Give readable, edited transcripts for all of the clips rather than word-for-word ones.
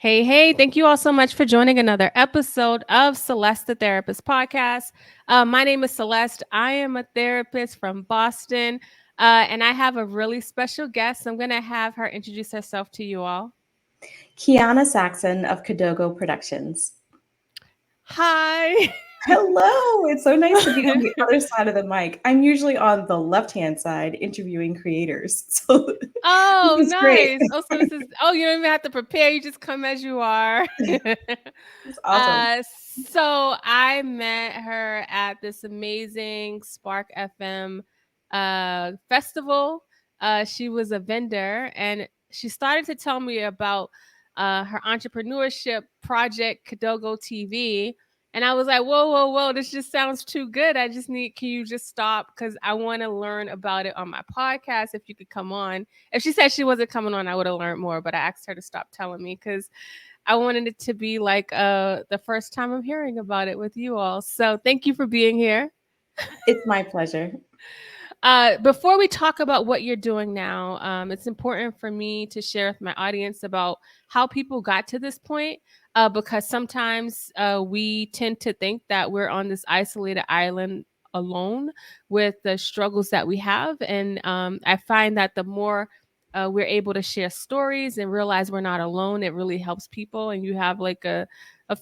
Hey, thank you all so much for joining another episode of Celeste the Therapist podcast. My name is Celeste. I am a therapist from Boston, and I have a really special guest. I'm going to have her introduce herself to you all. Keeana Saxon of Kidigo Productions. Hi. Hello, it's so nice to be on the other side of the mic. I'm usually on the left-hand side interviewing creators, so this Oh, is great. nice. You don't even have to prepare. You just come as you are. It's awesome. So I met her at this amazing Spark FM festival. She was a vendor and she started to tell me about her entrepreneurship project, Kidigo TV. And I was like, whoa, this just sounds too good. Can you just stop? Because I want to learn about it on my podcast. If you could come on. If she said she wasn't coming on, I would have learned more. But I asked her to stop telling me because I wanted it to be like the first time I'm hearing about it with you all. So thank you for being here. It's my pleasure. Before we talk about what you're doing now, it's important for me to share with my audience about how people got to this point. Because sometimes we tend to think that we're on this isolated island alone with the struggles that we have. And I find that the more we're able to share stories and realize we're not alone, it really helps people. And you have like a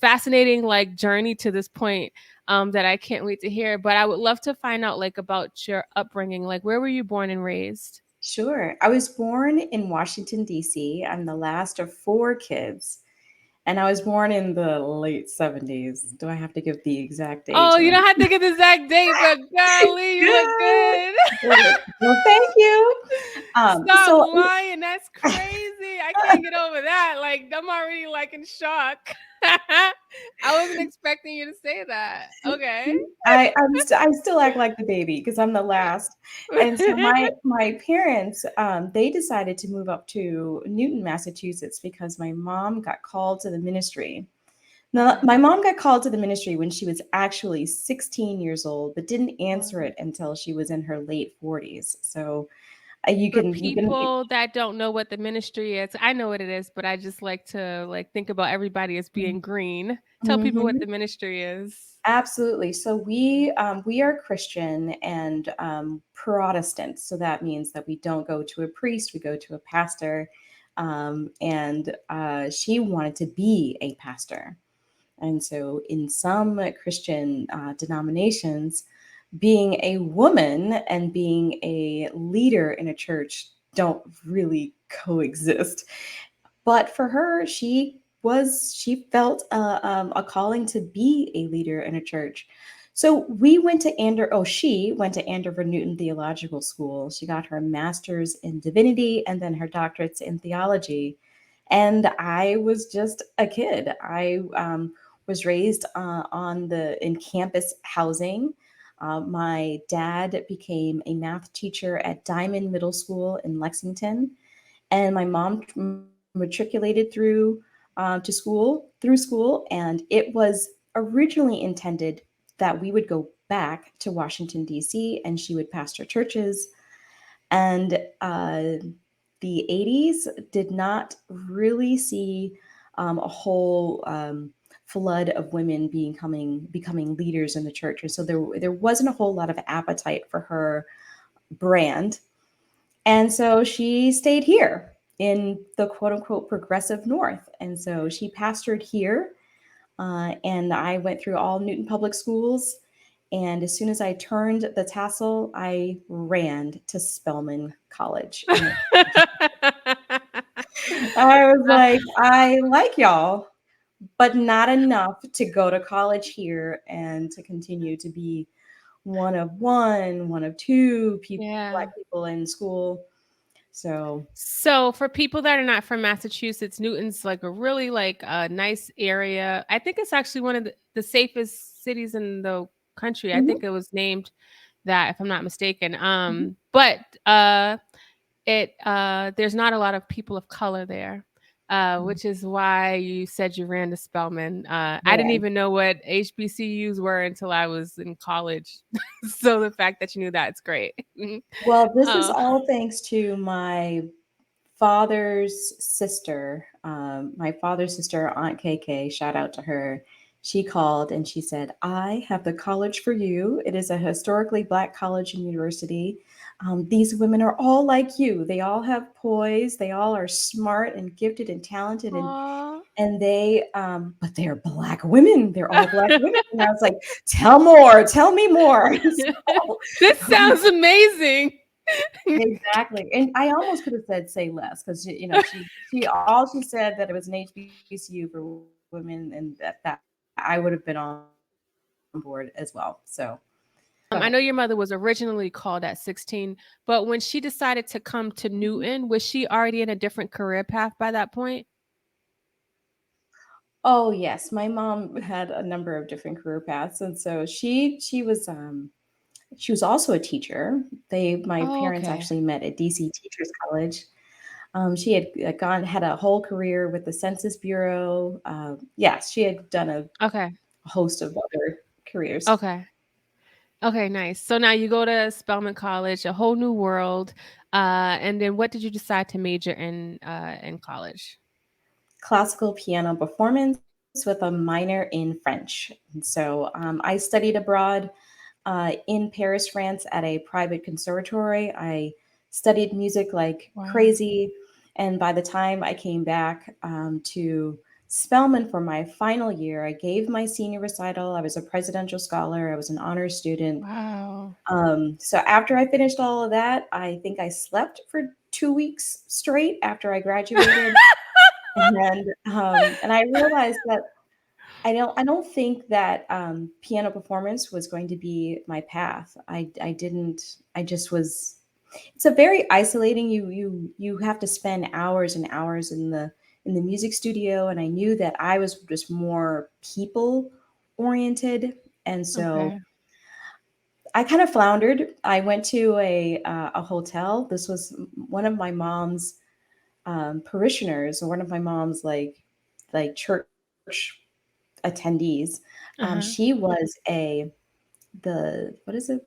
fascinating like journey to this point that I can't wait to hear. But I would love to find out like about your upbringing. Like, where were you born and raised? Sure. I was born in Washington, D.C. I'm the last of four kids, and I was born in the late 70s. Do I have to give the exact Oh, age? you don't have to get the exact date, but golly, you look Good. good. Well, thank you. Stop So lying. That's crazy. I can't get over that. Like, I'm already like in shock. I wasn't expecting you to say that. Okay. I still act like the baby because I'm the last. And so my parents they decided to move up to Newton, Massachusetts because my mom got called to the ministry. Now, Okay. my mom got called to the ministry when she was actually 16 years old, but didn't answer it until she was in her late 40s. So For you can people that don't know what the ministry is, I know what it is, but I just like to like think about everybody as being green. Tell people what Mhm. the ministry is. Absolutely. So we are Christian and Protestant. So that means that we don't go to a priest; we go to a pastor. And she wanted to be a pastor, and so in some Christian denominations, being a woman and being a leader in a church don't really coexist. But for her, she felt a calling to be a leader in a church. So we went to she went to Andover Newton Theological School. She got her master's in divinity and then her doctorates in theology. And I was just a kid. I was raised on the in campus housing. My dad became a math teacher at Diamond Middle School in Lexington, and my mom matriculated through school, and it was originally intended that we would go back to Washington D.C. and she would pastor churches. And the 80s did not really see a whole flood of women becoming leaders in the church, and so there wasn't a whole lot of appetite for her brand, and so she stayed here in the quote unquote progressive North. And so she pastored here. And I went through all Newton public schools. And as soon as I turned the tassel, I ran to Spelman College. And I was like, I like y'all, but not enough to go to college here and to continue to be one of two people, Yeah. Black people in school. So So for people that are not from Massachusetts, Newton's like a really like a nice area. I think it's actually one of the safest cities in the country. I mhm, think it was named that if I'm not mistaken. mhm. But it there's not a lot of people of color there. Which is why you said you ran to Spelman. I didn't Yeah. even know what HBCUs were until I was in college. So the fact that you knew that, it's great. Well, this is uh, all thanks to my my father's sister, Aunt KK, shout out to her. She called and she said, "I have the college for you. It is a historically Black college and university. These women are all like you. They all have poise. They all are smart and gifted and talented, Aw. and but they're Black women. They're all Black women." And I was like, "Tell more. Tell me more." So, This sounds amazing. exactly. And I almost could have said say less because she all she said that it was an HBCU for women and that I would have been on board as well. So go ahead. I know your mother was originally called at 16, but when she decided to come to Mhm. Newton, was she already in a different career path by that point? Oh yes, my mom had a number of different career paths, and so she was also a teacher. They My Oh, parents okay. actually met at DC Teachers College. She had had a whole career with the Census Bureau. Yes, she had done a Okay. host of other careers. Okay. Okay, nice. So now you go to Spelman College, a whole new world. And then what did you decide to major in college? Classical piano performance with a minor in French. And so I studied abroad in Paris, France, at a private conservatory. I studied music like Wow. crazy. And by the time I came back to Spelman for my final year, I gave my senior recital. I was a presidential scholar, I was an honors student. Wow. So after I finished all of that, I think I slept for 2 weeks straight after I graduated. And I realized that I don't think that piano performance was going to be my path. I didn't. I just was. It's a very isolating. You have to spend hours and hours in the music studio, and I knew that I was just more people oriented, and so Okay. I kind of floundered. I went to a hotel. This was one of my mom's parishioners, or one of my mom's church attendees. She Uh-huh. was what is it?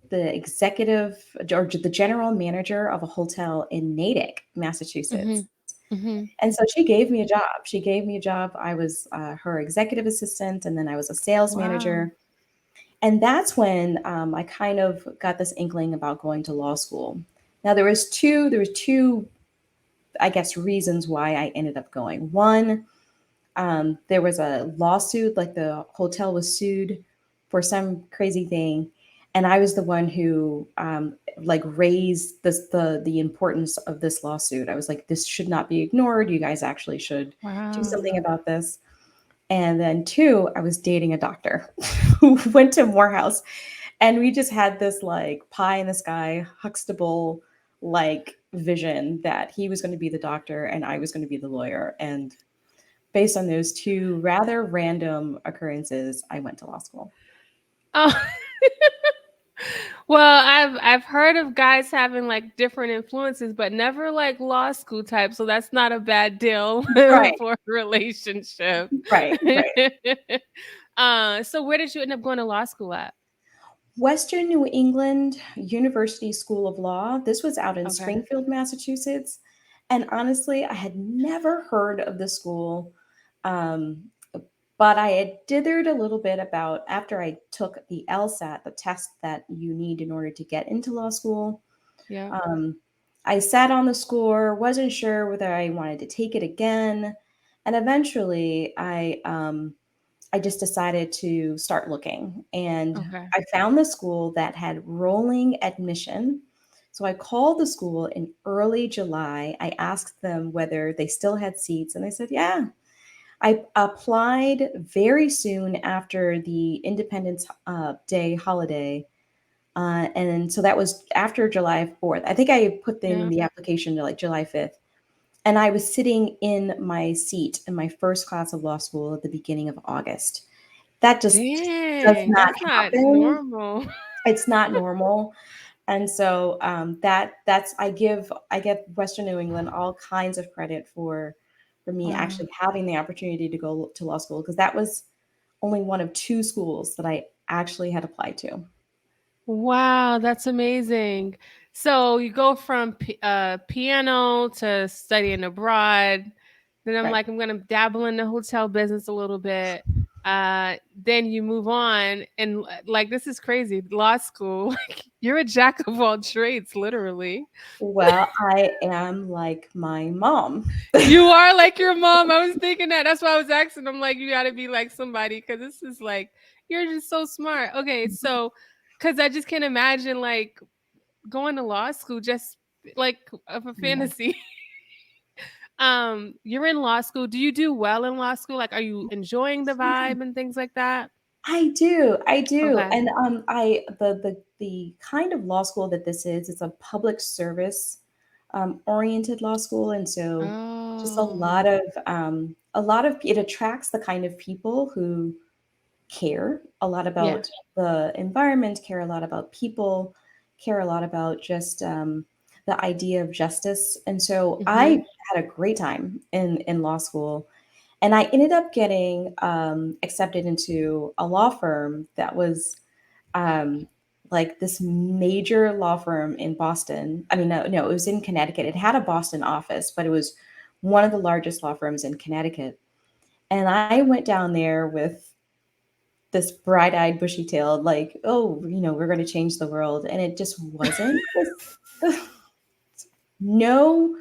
The executive or the general manager of a hotel in Natick, Massachusetts. Mhm. Mhm. And so she gave me a job. She gave me a job. I was her executive assistant, and then I was a sales Wow. manager. And that's when I kind of got this inkling about going to law school. Now there was two, I guess, reasons why I ended up going. One, there was a lawsuit, like the hotel was sued for some crazy thing, and I was the one who raised the importance of this lawsuit. I was like, this should not be ignored. You guys actually should do Wow. something about this. And then two, I was dating a doctor who went to Morehouse, and we just had this like pie in the sky Huxtable like vision that he was going to be the doctor and I was going to be the lawyer. And based on those two rather random occurrences, I went to law school. Oh. Well, I've heard of guys having like different influences, but never like law school type. So that's not a bad deal Right, for a relationship. right. So where did you end up going to law school at? Western New England University School of Law. This was out in Okay. Springfield, Massachusetts. And honestly, I had never heard of the school. Um, but I had dithered a little bit about after I took the LSAT, the test that you need in order to get into law school. Yeah. Um, I sat on the score, wasn't sure whether I wanted to take it again. And eventually I just decided to start looking. And Okay. I found the school that had rolling admission. So I called the school in early July. I asked them whether they still had seats, and they said, yeah. I applied very soon after the Independence Day holiday. And so that was after July 4th. I think I put in Yeah. the application to like July 5th. And I was sitting in my seat in my first class of law school at the beginning of August. That just does Dang, not that's not happen. normal. It's not normal. And so that's I give Western New England all kinds of credit for me Wow. actually having the opportunity to go to law school, because that was only one of two schools that I actually had applied to. Wow, that's amazing. So you go from piano to studying abroad. Then I'm Right. like, I'm gonna dabble in the hotel business a little bit. Then you move on, and like this is crazy. Law school, like you're a jack of all trades, literally. Well, I am like my mom. You are like your mom. I was thinking that. That's why I was asking. I'm like, you got to be like somebody because this is like you're just so smart. Okay, so because I just can't imagine like going to law school just like of a Yeah. fantasy. You're in law school. Do you do well in law school? Like, are you enjoying the Yeah. vibe and things like that? I do, Okay. and I the kind of law school that this is, it's a public service oriented law school, and so just Oh, a lot of it attracts the kind of people who care a lot yeah. about the environment, care a lot about people, care a lot about just the idea of justice, and so I Mhm. had a great time in law school. And I ended up getting accepted into a law firm that was um, like this major law firm in Boston. I mean, no, it was in Connecticut. It had a Boston office, but it was one of the largest law firms in Connecticut. And I went down there with this bright-eyed, bushy-tailed, like, oh, we're going to change the world, and it just wasn't. No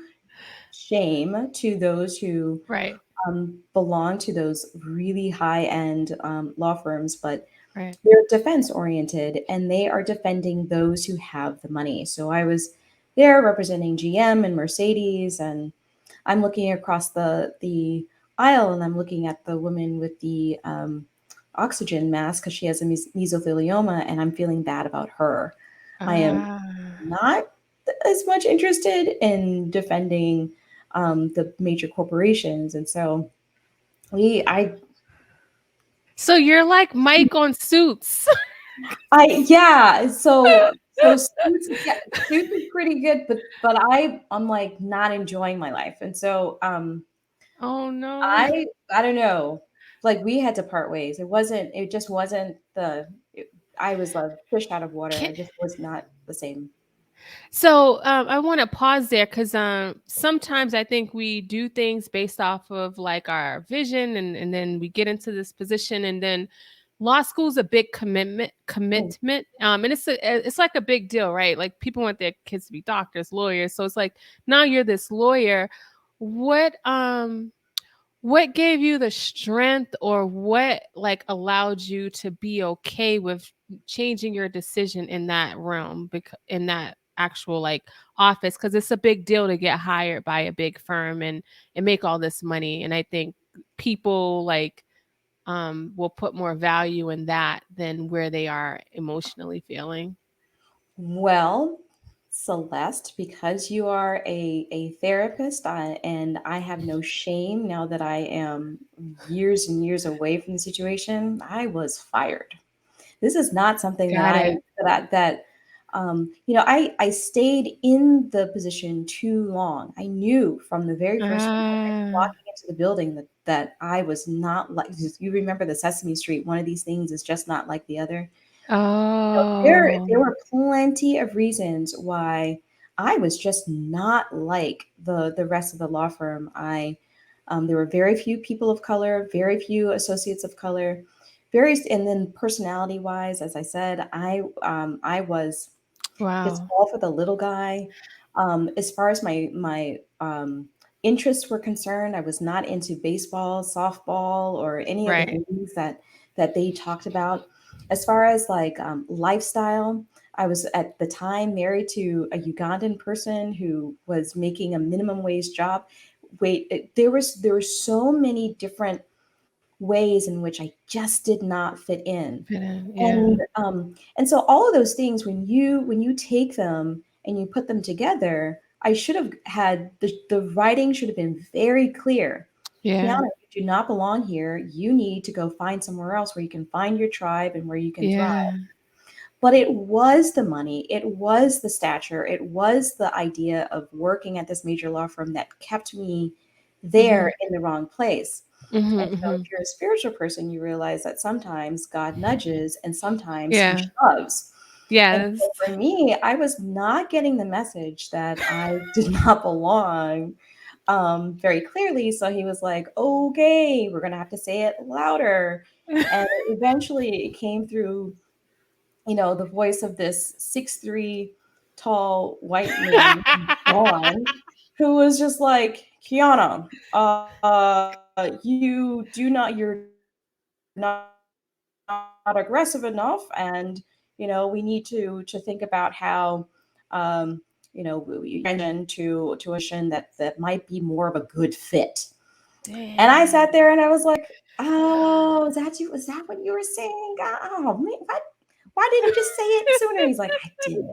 shame to those who Right. belong to those really high end law firms, but Right. they're defense oriented and they are defending those who have the money. So I was there representing GM and Mercedes, and I'm looking across the aisle and I'm looking at the woman with the oxygen mask because she has a mesothelioma, and I'm feeling bad about her. I am Ah. not as much interested in defending the major corporations, and so I So you're like Mike on Suits. yeah, so Suits, yeah, Suits is pretty good, but I'm like not enjoying my life, and so Oh no. I don't know, like we had to part ways. It just wasn't I was a fish out of water. I Can, just was not the same. So I want to pause there because sometimes I think we do things based off of like our vision, and then we get into this position, and then law school is a big Mm. commitment, and it's like a big deal, right? Like people want their kids to be doctors, lawyers, so it's like now you're this lawyer. What what gave you the strength, or what like allowed you to be okay with changing your decision in that realm, in that actual like office, because it's a big deal to get hired by a big firm and make all this money, and I think people like will put more value in that than where they are emotionally feeling. Well, Celeste, because you are a therapist, and I have no shame now that I am years and years away from the situation, I was fired. This is not something that Got I it. I stayed in the position too long. I knew from the very first moment Ah. walking into the building that I was not like, you remember the Sesame Street, one of these things is just not like the other. There Oh. were plenty of reasons why I was just not like the rest of the law firm. There were very few people of color, very few associates of color, and then personality wise, as I said, I was just Wow. all for the little guy. As far as my interests were concerned, I was not into baseball, softball, or any of the Right. things that they talked about. As far as like lifestyle, I was at the time married to a Ugandan person who was making a minimum wage job. There were so many different ways in which I just did not fit in. Fit in, yeah. And so all of those things, when you take them and you put them together, I should have had the writing should have been very clear. Yeah. Kiana, you do not belong here. You need to go find somewhere else where you can find your tribe and where you can thrive. Yeah. But it was the money, it was the stature, it was the idea of working at this major law firm that kept me there Mhm. in the wrong place. Mhm, And so if mhm. you're a spiritual person, you realize that sometimes God nudges and sometimes he Yeah. shoves. And Yes. so for me, I was not getting the message that I did not belong very clearly. So he was like, okay, we're going to have to say it louder. And eventually it came through, the voice of this 6'3" tall white man, Dawn, who was just like, Keeana, you're not aggressive enough, and we need to think about how you transition to a position that might be more of a good fit. And I Dang. sat there and I was like, oh, is that you? Is that what you were saying? Oh man, why didn't you just say it sooner? He's like, I did.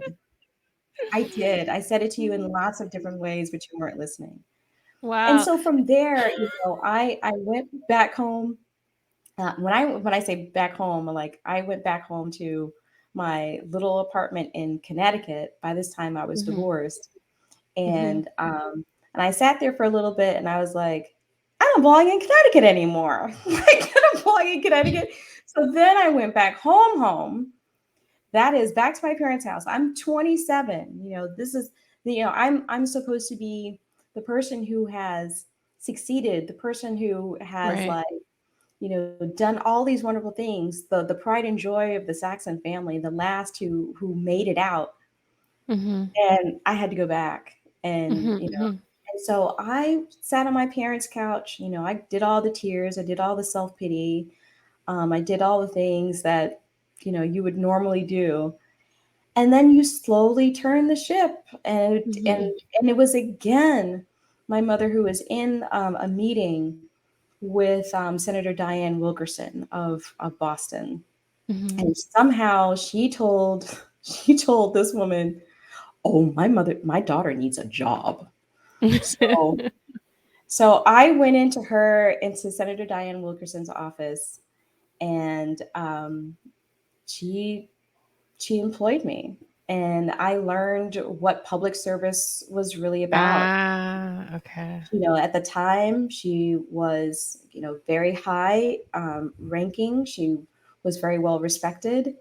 I did. I said it to you in lots of different ways, but you weren't listening. And Wow. so from there, I went back home. When I say back home, like I went back home to my little apartment in Connecticut. By this time, I was Mhm. divorced, Mhm. and I sat there for a little bit, and I was like, I don't belong in Connecticut anymore. Like I don't belong in Connecticut. So then I went back home. That is back to my parents' house. I'm 27. This is I'm supposed to be the person who has succeeded, the person who has Right. like done all these wonderful things, the pride and joy of the Saxon family, the last who made it out. Mhm. And I had to go back, and Mhm. Mhm. and so I sat on my parents' couch. I did all the tears, I did all the self-pity, I did all the things that you would normally do. And then you slowly turn the ship, and Mhm. and it was again my mother who was in a meeting with Senator Diane Wilkerson of Boston, Mhm. and somehow she told she told this woman, "Oh, my daughter needs a job." So so I went into Senator Diane Wilkerson's office, and she she employed me, and I learned what public service was really about. Okay. At the time, she was, very high ranking. She was very well respected.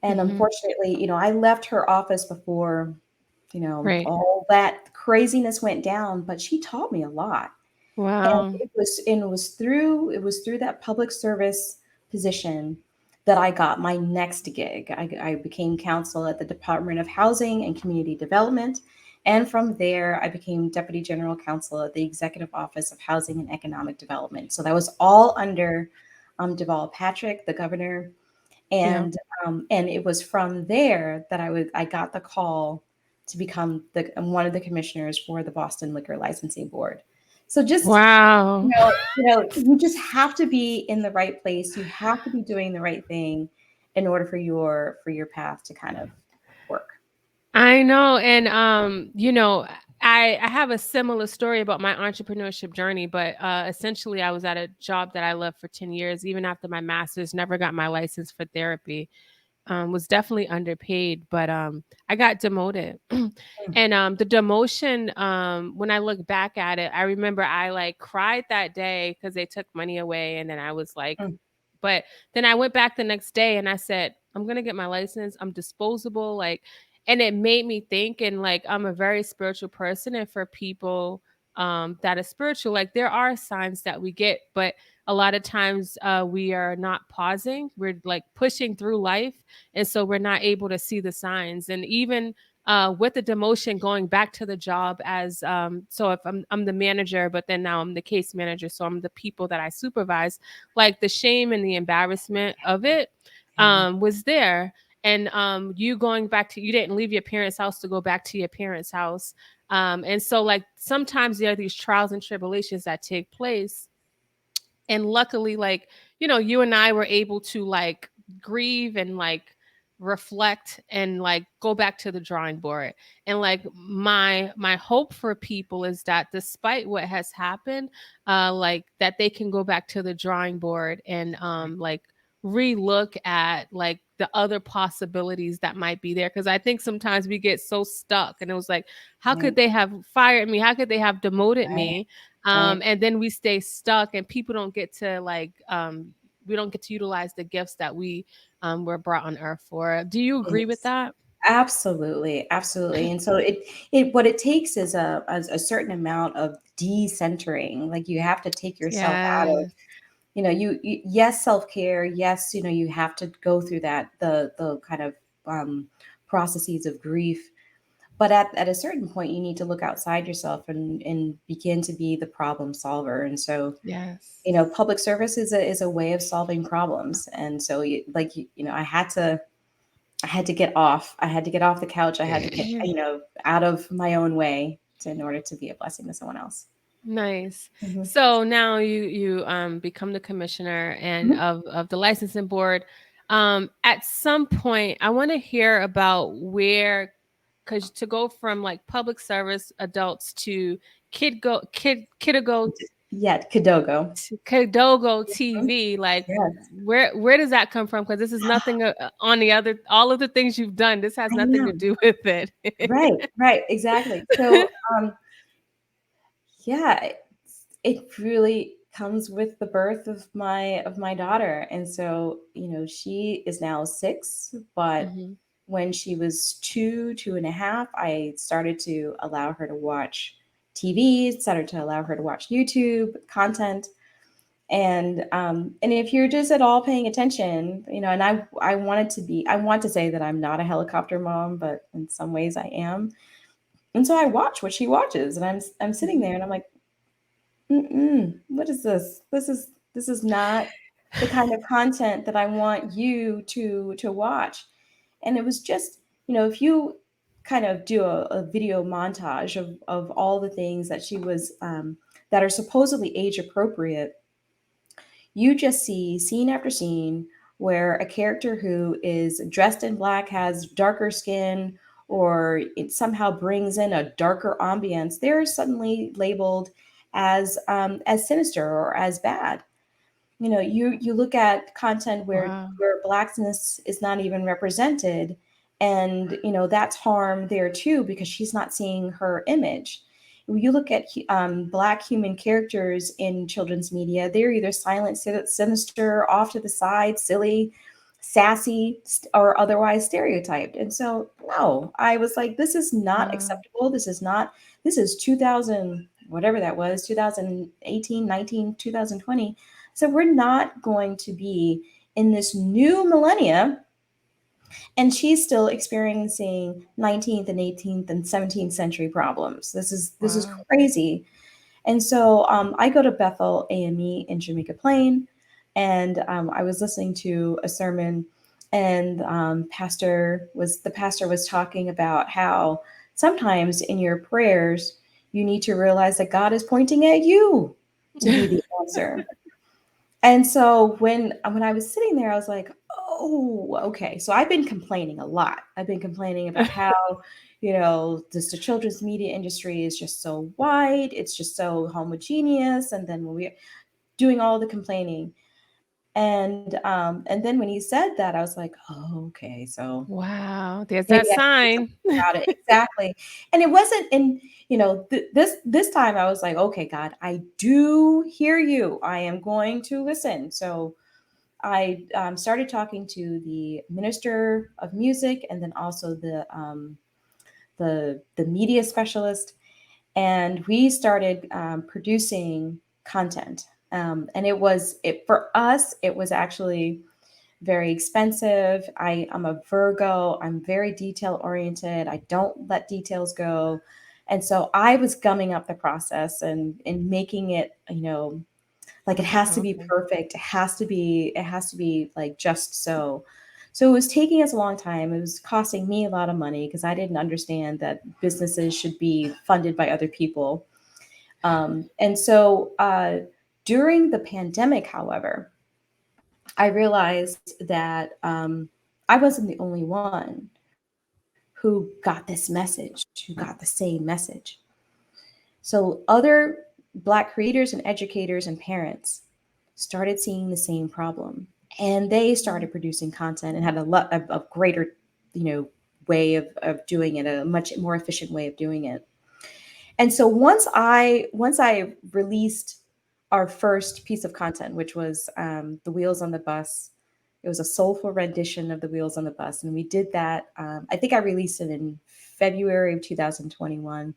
And Mhm. unfortunately, I left her office before, Right. all that craziness went down, but she taught me a lot. And Wow. it was through that public service position that I got my next gig. I became counsel at the Department of Housing and Community Development, and from there I became deputy general counsel at the Executive Office of Housing and Economic Development. So that was all under Deval Patrick, the governor, Yeah. and it was from there that I got the call to become one of the commissioners for the Boston Liquor Licensing Board. So just Wow. you just have to be in the right place. You have to be doing the right thing in order for your path to kind of work. I know, and I have a similar story about my entrepreneurship journey, but essentially, I was at a job that I loved for 10 years, even after my master's. Never got my license for therapy. Was definitely underpaid, but I got demoted, Mm, and the demotion. When I look back at it, I remember I like cried that day because they took money away, and then I was like, mm, but then I went back the next day and I said, I'm going to get my license. I'm disposable. Like, and it made me think, and like, I'm a very spiritual person. And for people that are spiritual, like, there are signs that we get, but a lot of times we are not pausing. We're like pushing through life. And so we're not able to see the signs. And even with the demotion, going back to the job as so if I'm the manager, but then now I'm the case manager. So I'm the people that I supervise, like the shame and the embarrassment of it yeah. was there. And you going back to, you didn't leave your parents' house to go back to your parents' house. And so like sometimes there are these trials and tribulations that take place, and luckily, like, you and I were able to like grieve and like reflect and like go back to the drawing board. And like my hope for people is that despite what has happened, like that they can go back to the drawing board and like relook at like the other possibilities that might be there, because I think sometimes we get so stuck, and it was like, how could Right, they have fired me, how could they have demoted right, me, right. and then we stay stuck, and people don't get to like we don't get to utilize the gifts that we were brought on earth for. Do you agree with Yes. that? Absolutely, absolutely. And so it what it takes is a certain amount of decentering. Like you have to take yourself out of, Yes. you yes, self-care, yes, you have to go through that the kind of um processes of grief. But at a certain point you need to look outside yourself and begin to be the problem solver. And so, Yes. public service is a way of solving problems. And so I had to get off. I had to get off the couch. I had to get, out of my own way in order to be a blessing to someone else. Nice. Hmm. So now you become the commissioner and Hmm. of the licensing board. At some point, I want to hear about where, because to go from like public service adults to Kidigo Yeah, Kidogo. to Kidogo Mhm. TV, like Yes, where does that come from? Because this is nothing on the other all of the things you've done. This has I nothing know. to do with it. Right, right, exactly. So, yeah, it really comes with the birth of my daughter. And so, she is now 6, but Hmm. when she was 2.5, I started to allow her to watch TV, started to allow her to watch YouTube content. And if you're just at all paying attention, and I want to say that I'm not a helicopter mom, but in some ways I am. And so I watch what she watches, and I'm sitting Hmm. there and I'm like, what is this? This is not the kind of content that I want you to watch. And it was just, if you kind of do a video montage of all the things that she was that are supposedly age appropriate, you just see scene after scene where a character who is dressed in black has darker skin, or it somehow brings in a darker ambience, they're suddenly labeled as sinister or as bad. You look at content Wow. where blackness is not even represented, and that's harm there too, because she's not seeing her image. When you look at black human characters in children's media, they're either silent, sinister, off to the side, silly, sassy, or otherwise stereotyped. And so, no, I was like, this is not Wow. acceptable. This is 2000, whatever that was, 2018, 19, 2020. So we're not going to be in this new millennia, and she's still experiencing 19th and 18th and 17th century problems. This is Wow. crazy. And so I go to Bethel AME in Jamaica Plain, and I was listening to a sermon, and the pastor was talking about how sometimes in your prayers you need to realize that God is pointing at you to be the answer. And so when I was sitting there, I was like, "Oh, okay." So I've been complaining a lot. I've been complaining about how, just the children's media industry is just so wide, it's just so homogeneous. And then when we're doing all the complaining, and then when he said that, I was like, "Oh, okay. So Wow. There's maybe that I should do sign. something about it." Exactly. And it wasn't in, this time I was like, "Okay, God, I do hear you. I am going to listen." So I started talking to the minister of music, and then also the media specialist, and we started producing content. And it for us. It was actually very expensive. I'm a Virgo. I'm very detail oriented. I don't let details go. And so I was gumming up the process and making it, like it has to be Okay. perfect. It has to be like just so. So it was taking us a long time. It was costing me a lot of money because I didn't understand that businesses should be funded by other people. And so during the pandemic, however, I realized that I wasn't the only one who got this message, who got the same message. So other Black creators and educators and parents started seeing the same problem, and they started producing content and had a lot of greater, you know, way of doing it, a much more efficient way of doing it. And so once I released our first piece of content, which was the Wheels on the Bus. It was a soulful rendition of the Wheels on the Bus, and we did that. I think I released it in February of 2021.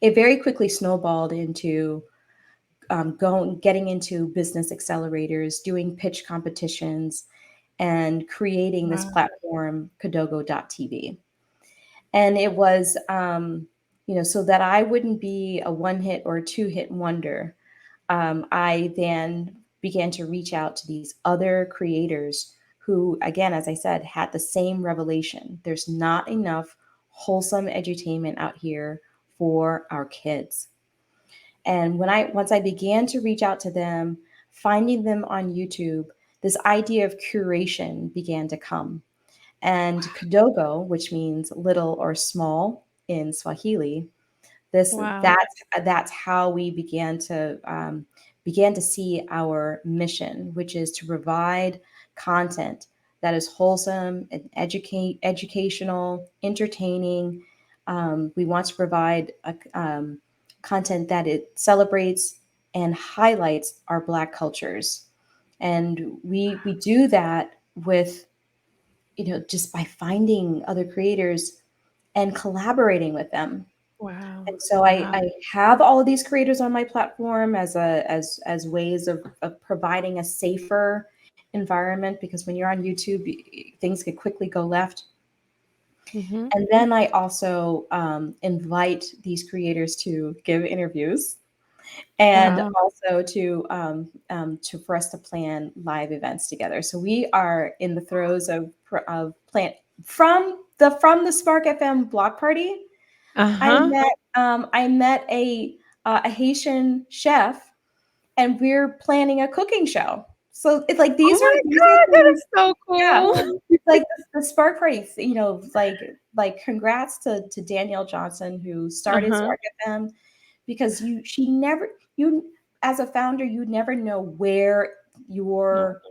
It very quickly snowballed into getting into business accelerators, doing pitch competitions, and creating this Wow. platform, Kidigo.tv. And it was, so that I wouldn't be a one hit or a two hit wonder. I then began to reach out to these other creators who, again, as I said, had the same revelation. There's not enough wholesome edutainment out here for our kids. And once I began to reach out to them, finding them on YouTube, this idea of curation began to come. And Kidogo, which means little or small in Swahili, this Wow. that's how we began to see our mission, which is to provide content that is wholesome and educational, entertaining. We want to provide content that it celebrates and highlights our Black cultures, and we do that with, just by finding other creators and collaborating with them. Wow. And so Wow. I have all of these creators on my platform as ways of providing a safer environment, because when you're on YouTube, things could quickly go left. Mm-hmm. And then I also invite these creators to give interviews, and Wow. also to for us to plan live events together. So we are in the throes of plan from the Spark FM block party. Uh-huh. I met a Haitian chef, and we're planning a cooking show. So it's like Oh my these are God, that things. is so Yeah, cool. like the Spark Party. Like congrats to Danielle Johnson, who started Uh-huh. Spark FM, because she never you as a founder, you never know where No. your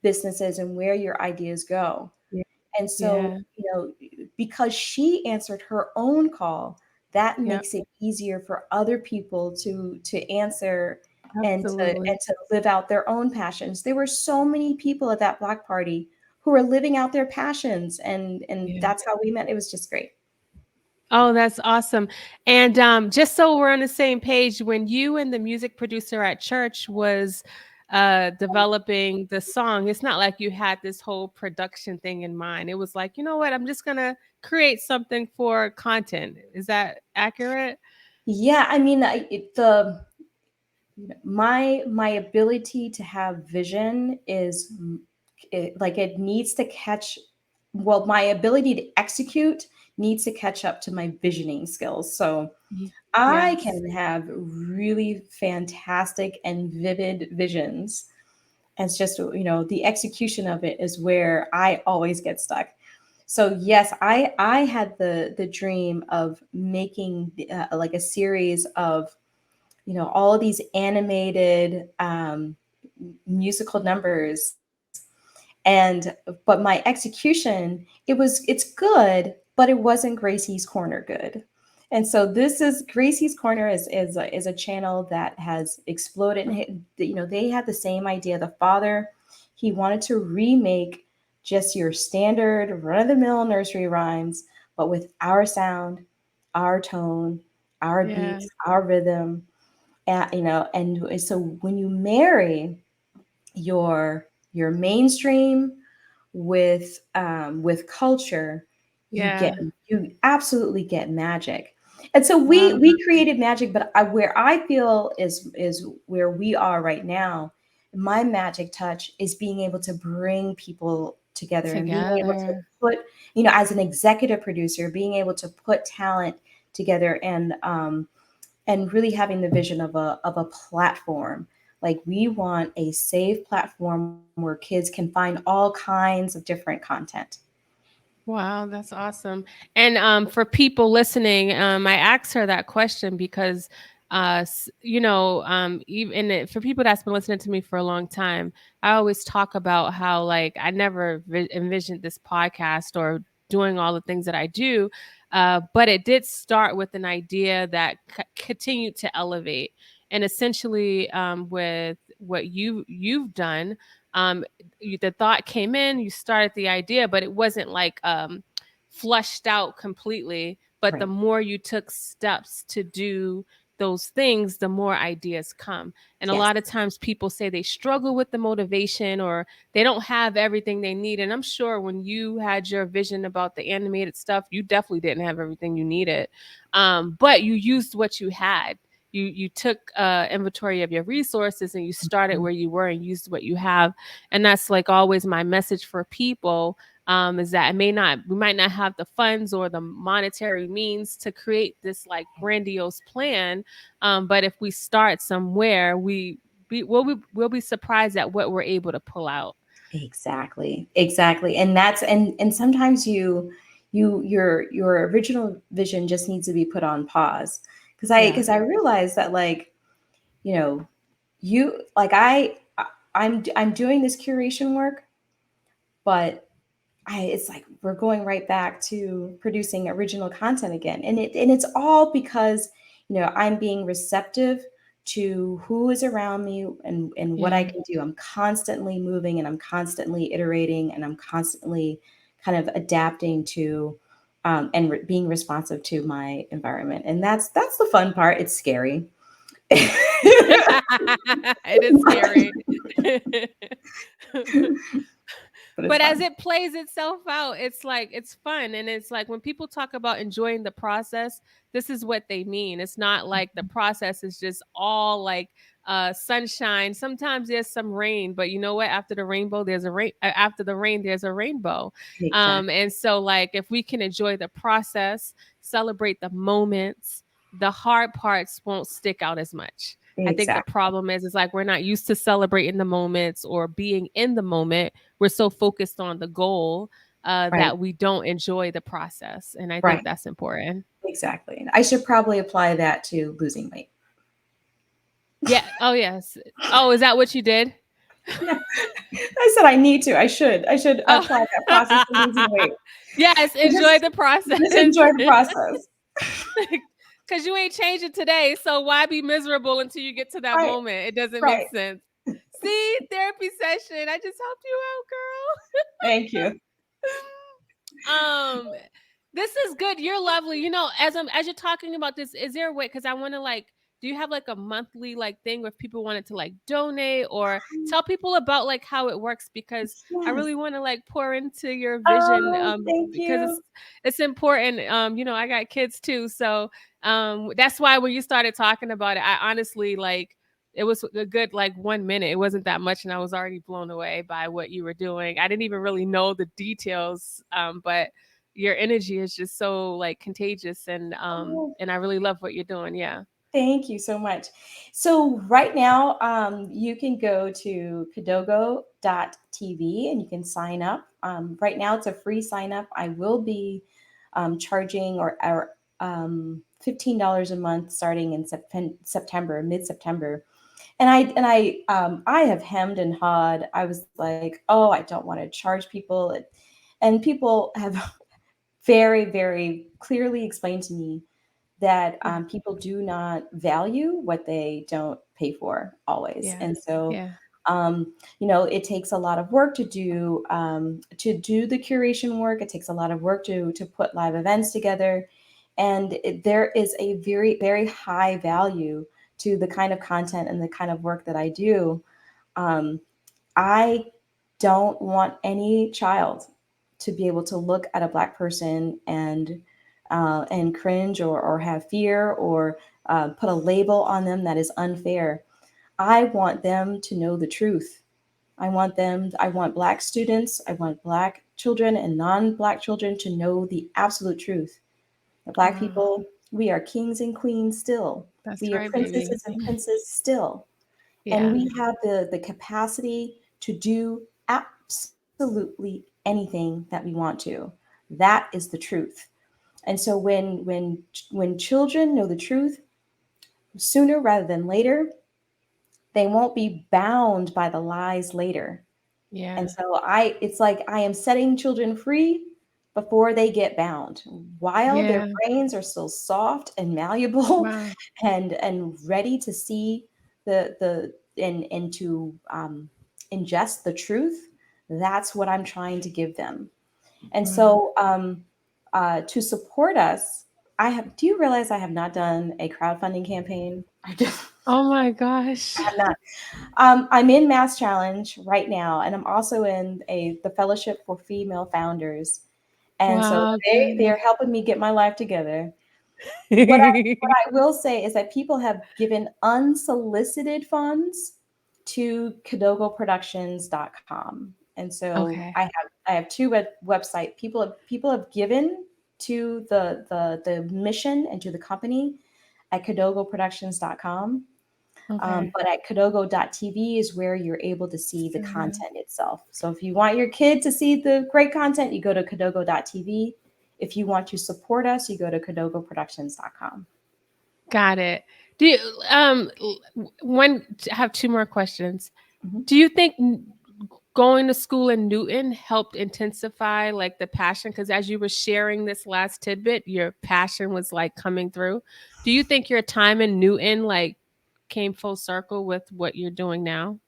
businesses and where your ideas go. Yeah. And so, Yeah. because she answered her own call, that Yeah. makes it easier for other people to answer Absolutely. and to live out their own passions. There were so many people at that block party who were living out their passions, and Yeah. that's how we met. It was just great. Oh, that's awesome. And just so we're on the same page, when you and the music producer at church was developing the song, it's not like you had this whole production thing in mind. It was like, you know what, I'm just gonna create something for content. Is that accurate? Yeah, I mean, the my ability to have vision is it needs to catch, well, my ability to execute needs to catch up to my visioning skills. So I Yes. can have really fantastic and vivid visions. It's just, the execution of it is where I always get stuck. So yes, I had the dream of making like a series of, all of these animated musical numbers, but my execution, it's good, but it wasn't Gracie's Corner good. And so this is Gracie's Corner is a channel that has exploded. And they had the same idea. The father, he wanted to remake just your standard run of the mill nursery rhymes, but with our sound, our tone, our Yeah. beats, our rhythm. And so when you marry your mainstream with culture, Yeah. you absolutely get magic. And so Wow. we created magic, but where I feel is where we are right now. My magic touch is being able to bring people together and being able to Together. put, as an executive producer, being able to put talent together, and really having the vision of a platform. Like, we want a safe platform where kids can find all kinds of different content. Wow, that's awesome. And for people listening, I asked her that question because, even for people that's been listening to me for a long time, I always talk about how, like, I never envisioned this podcast or doing all the things that I do, but it did start with an idea that continued to elevate. And essentially, with what you've done, um, the thought came in, you started the idea, but it wasn't like flushed out completely. But the Right. more you took steps to do those things, the more ideas come. And a Yes. lot of times people say they struggle with the motivation, or they don't have everything they need. And I'm sure when you had your vision about the animated stuff, you definitely didn't have everything you needed. But you used what you had. You took inventory of your resources, and you started Mhm. where you were and used what you have. And that's like always my message for people, is that we might not have the funds or the monetary means to create this like grandiose plan, but if we start somewhere, we'll be surprised at what we're able to pull out. Exactly. Exactly. And that's and sometimes your original vision just needs to be put on pause. Yeah. Because I realized that, like, you know, you like I'm doing this curation work, but it's like we're going right back to producing original content again. And it's all because, I'm being receptive to who is around me and what I Yeah. can do. I'm constantly moving and I'm constantly iterating and I'm constantly kind of adapting to and being responsive to my environment. And that's the fun part. It's scary. It is scary. But it's But as fun. it plays itself out, it's like it's fun. And it's like when people talk about enjoying the process, this is what they mean. It's not like the process is just all like sunshine. Sometimes there's some rain, but you know what, after the rainbow there's a after the rain there's a rainbow. Exactly. And so like if we can enjoy the process, celebrate the moments, the hard parts won't stick out as much. I think the Exactly. problem is like we're not used to celebrating the moments or being in the moment. We're so focused on the goal, Right. that we don't enjoy the process. And I think Right. that's important. Exactly. I should probably apply that to losing weight. Yeah. Oh, yes. Oh, is that what you did? Yeah. I said I need to. I should Oh, apply that process to losing weight. yes. And Enjoy the process. just enjoy the process. Because you ain't changing today. So why be miserable until you get to that Right. moment? It doesn't make Right. sense. See, therapy session. I just helped you out, girl. Thank you. um this is good. You're lovely. As you're talking about this, is there a way, because I want to like, do you have like a monthly like thing where if people wanted to like donate, or tell people about like how it works, because I Yes. really want to like pour into your vision, Oh, thank because you. it's important. I got kids too, so that's why when you started talking about it, I honestly like, it was a good like 1 minute. It wasn't that much, and I was already blown away by what you were doing. I didn't even really know the details, but your energy is just so like contagious, Oh, and I really love what you're doing. Yeah. thank you so much. So right now, you can go to kidigo.tv and you can sign up. Right now, it's a free sign up. I will be charging or $15 a month starting in September, mid September. And I have hemmed and hawed. I was like, oh, I don't want to charge people, and people have very, very clearly explained to me that Yeah. people do not value what they don't pay for always. Yeah. And so, Yeah. it takes a lot of work to do the curation work. It takes a lot of work to put live events together, and there is a very, very high value to the kind of content and the kind of work that I do. Um, I don't want any child to be able to look at a Black person and cringe or have fear or put a label on them that is unfair. I want them to know the truth. I want Black students, I want Black children and non-Black children to know the absolute truth. The Black Wow. people, we are kings and queens still. That's We are right, baby. princesses and princes still. And Yeah. we have the capacity to do absolutely anything that we want to. That is the truth. And so when children know the truth sooner rather than later, they won't be bound by the lies later. And Yeah. so I it's like I am setting children free before they get bound, while their Yeah. brains are still soft and malleable Wow. and ready to see the and to ingest the truth. That's what I'm trying to give them. And Wow. so to support us, I have, do you realize I have not done a crowdfunding campaign? I just Oh my gosh. have not. I'm in Mass Challenge right now, and I'm also in the Fellowship for Female Founders. And so Wow, they good. are helping me get my life together. What I will say is that people have given unsolicited funds to kidogoproductions.com. And so Okay. I have two website people have given to the mission and to the company at kidogoproductions.com. Okay. But at kidogo.tv is where you're able to see the Mhm. content itself. So if you want your kid to see the great content, you go to kidogo.tv. If you want to support us, you go to kidogoproductions.com. Got it. Do you one I have two more questions. Mhm. Do you think going to school in Newton helped intensify like the passion? Because as you were sharing this last tidbit, your passion was like coming through. Do you think your time in Newton like came full circle with what you're doing now?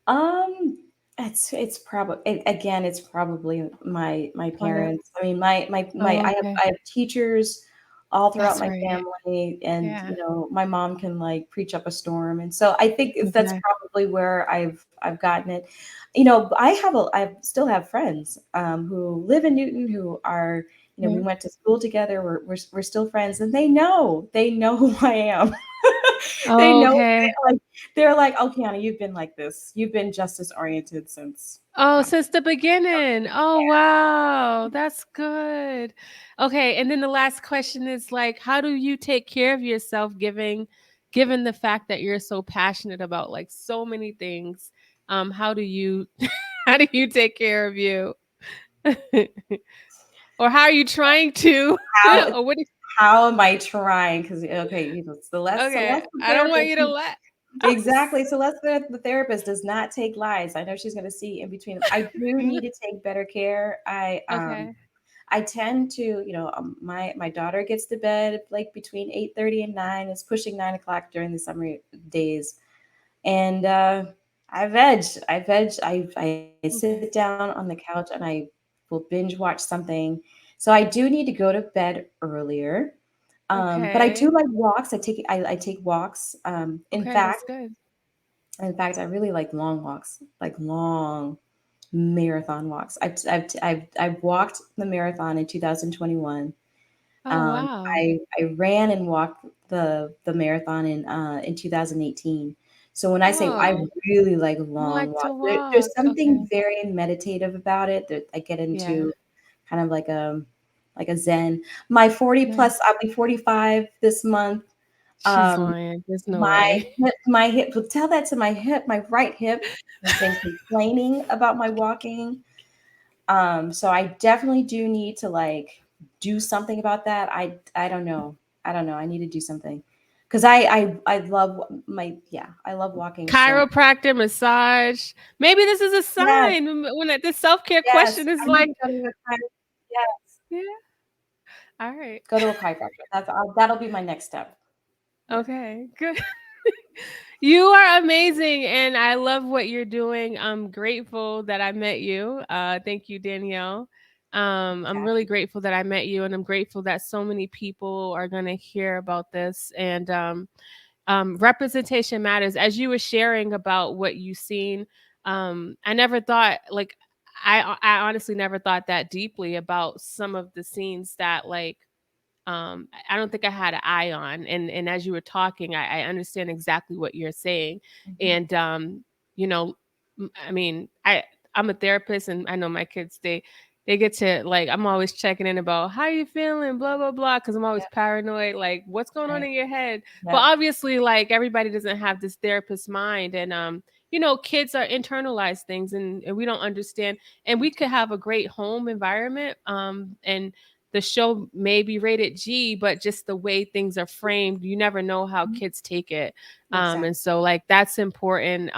Um, it's probably, again, it's probably my Part of. parents. I mean, my Oh, I okay. have teachers all throughout That's my right. family, and Yeah. my mom can like preach up a storm, and so I think that's Okay. probably where I've gotten it. I still have friends who live in Newton who are, we Yeah. went to school together. We're still friends, and they know who I am. They Oh, know, okay. they're like, "Oh, Keana, you've been like this. You've been justice oriented since Oh, time." since the beginning. Oh, wow. That's good. Okay, and then the last question is like, how do you take care of yourself given the fact that you're so passionate about like so many things? How do you how do you take care of you? Or how are you trying to? How Or what how am I trying? Because okay, okay, Celeste the I don't want therapist. you to let Exactly. Celeste the therapist does not take lies. I know she's going to see in between them. I do need to take better care. Okay. I tend to, my daughter gets to bed like between 8:30 and 9. It's pushing 9 o'clock during the summer days. And I sit Okay. down on the couch and I will binge watch something. So I do need to go to bed earlier. But I do Okay. like walks. I take walks. Okay, that's good. In fact, I really like long walks, like long marathon walks. I've walked the marathon in 2021. Oh, wow. I ran and walked the marathon in 2018. So when I say I Oh, really like you long like to walks, walk. there's something Okay. very meditative about it that I get Yeah. into, kind of like a zen. My 40 Nice. plus, I'll be 45 this month. She's Um, lying. There's no my way. my hip, will tell that to my hip, my right hip has been complaining about my walking. So I definitely do need to like do something about that. I don't know. I don't know. I need to do something because I love I love walking so much. Chiropractor, massage. Maybe this is a Yes, sign when the self-care yes. question is I need like, to go to a yes, yeah, all right. go to a chiropractor. That'll be my next step. Yeah. Okay, good. You are amazing, and I love what you're doing. I'm grateful that I met you. Thank you, Danielle. I'm really grateful that I met you, and I'm grateful that so many people are going to hear about this. And representation matters. As you were sharing about what you've seen, I never thought like I honestly never thought that deeply about some of the scenes that like I don't think I had an eye on. And as you were talking, I understand exactly what you're saying. Mhm. And you know, I mean, I'm a therapist, and I know my kids they get to like I'm always checking in about how you feeling, blah blah blah, because I'm always Yeah. paranoid, like what's going on Right. in your head. But Yep. obviously, like everybody doesn't have this therapist mind, and kids are internalized things, and we don't understand. And we could have a great home environment, and the show may be rated G, but just the way things are framed, you never know how Mhm. kids take it. Exactly. And so like that's important,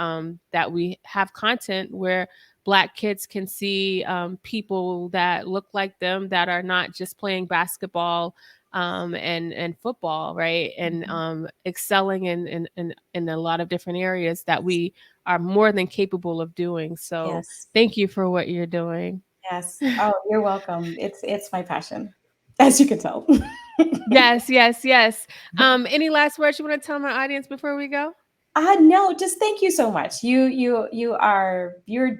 that we have content where Black kids can see people that look like them, that are not just playing basketball and football, right? And Mhm. excelling in a lot of different areas that we are more than capable of doing. So Yes. thank you for what you're doing. Yes. Oh, you're welcome. It's my passion, as you can tell. Yes, yes, yes. Any last words you want to tell my audience before we go? No, just thank you so much. You're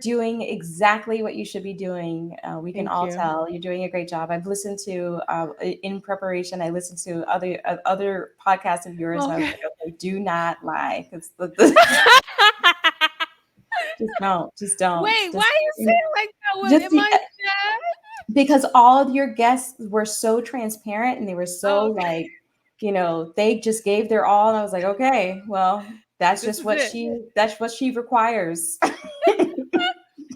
doing exactly what you should be doing. We can Thank all you. tell you're doing a great job. I've listened to in preparation. I listened to other podcasts of yours, and I was Okay. like, okay, do not lie, because just don't, Wait, why are you you know, saying like that? What just am I bad? because all of your guests were so transparent, and they were so Oh, okay. like, they just gave their all, and I was like, okay, well, This is it. that's what she requires.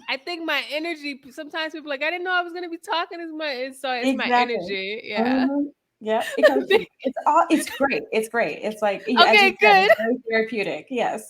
I think my energy. Sometimes people are like, I didn't know I was gonna be talking as much. So it's my Exactly. energy. Yeah. Mhm. Yep, it comes from you. It's great. It's great. It's like, as you Okay, said, it's good. very therapeutic. Yes.